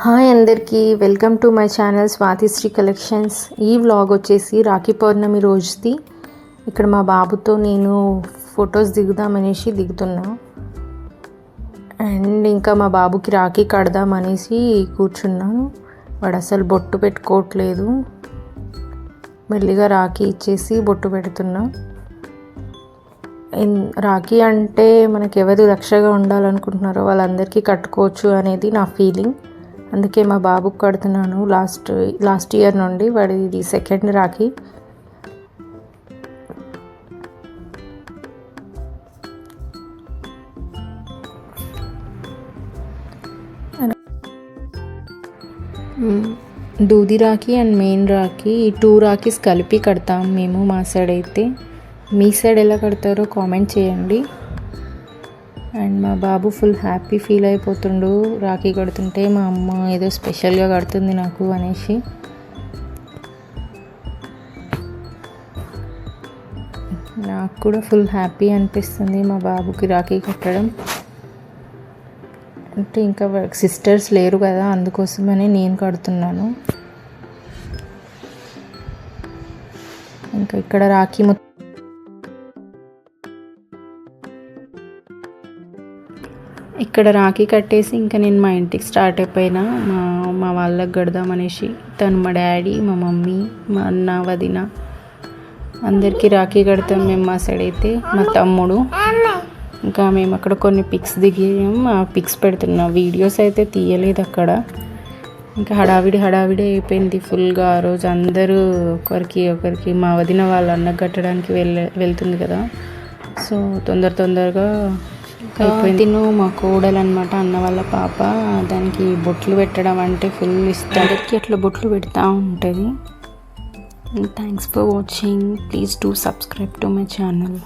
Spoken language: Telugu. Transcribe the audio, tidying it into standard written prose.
హాయ్ అందరికీ, welcome to my channel Swathisri collections. ఈ వ్లాగ్ వచ్చేసి రాఖీ పౌర్ణమి రోజుది. ఇక్కడ మా బాబుతో నేను ఫొటోస్ దిగుదామనేసి దిగుతున్నా. అండ్ ఇంకా మా బాబుకి రాఖీ కడదామనేసి కూర్చున్నాను. వాడు అసలు బొట్టు పెట్టుకోవట్లేదు. మెల్లిగా రాఖీ ఇచ్చేసి బొట్టు పెడుతున్నా. రాఖీ అంటే మనకి ఎవరు రక్షగా ఉండాలనుకుంటున్నారో వాళ్ళందరికీ కట్టుకోవచ్చు అనేది నా ఫీలింగ్. అందుకే మా బాబుకి కడుతున్నాను. లాస్ట్ ఇయర్ నుండి వాడి ఇది second Rakhi. Dudi Rakhi and main Rakhi, ఈ 2 రాఖీస్ కలిపి కడతాం మేము మా సైడ్ అయితే. మీ సైడ్ ఎలా కడతారో కామెంట్ చేయండి. అండ్ మా బాబు ఫుల్ హ్యాపీ ఫీల్ అయిపోతుండు రాఖీ కడుతుంటే. మా అమ్మ ఏదో స్పెషల్గా కడుతుంది నాకు అనేసి. నాకు కూడా ఫుల్ హ్యాపీ అనిపిస్తుంది మా బాబుకి రాఖీ కట్టడం. అంటే ఇంకా సిస్టర్స్ లేరు కదా, అందుకోసమని నేను కడుతున్నాను. ఇంకా ఇక్కడ రాఖీ ఇక్కడ రాఖీ కట్టేసి ఇంకా నేను మా ఇంటికి స్టార్ట్ అయిపోయినా. మా వాళ్ళకి కడదామనేసి. తను మా డాడీ, మా మమ్మీ, మా అన్న, వదిన అందరికీ రాఖీ కడతాం మేము మా సైడ్ అయితే. మా తమ్ముడు. ఇంకా మేము అక్కడ కొన్ని పిక్స్ దిగాం. ఆ పిక్స్ పెడుతున్నాం. వీడియోస్ అయితే తీయలేదు అక్కడ. ఇంకా హడావిడి అయిపోయింది ఫుల్గా. ఆ రోజు అందరూ ఒకరికి మా వదిన వాళ్ళ అన్నకు కట్టడానికి వెళ్తుంది కదా, సో తొందరగా అయిపోయింది. మా కోడలు అనమాట, అన్న వాళ్ళ పాప. దానికి బొట్లు పెట్టడం అంటే ఫుల్ ఇష్టం. అట్లా బొట్లు పెడతా ఉంటుంది. Thanks for watching. Please do subscribe to my channel.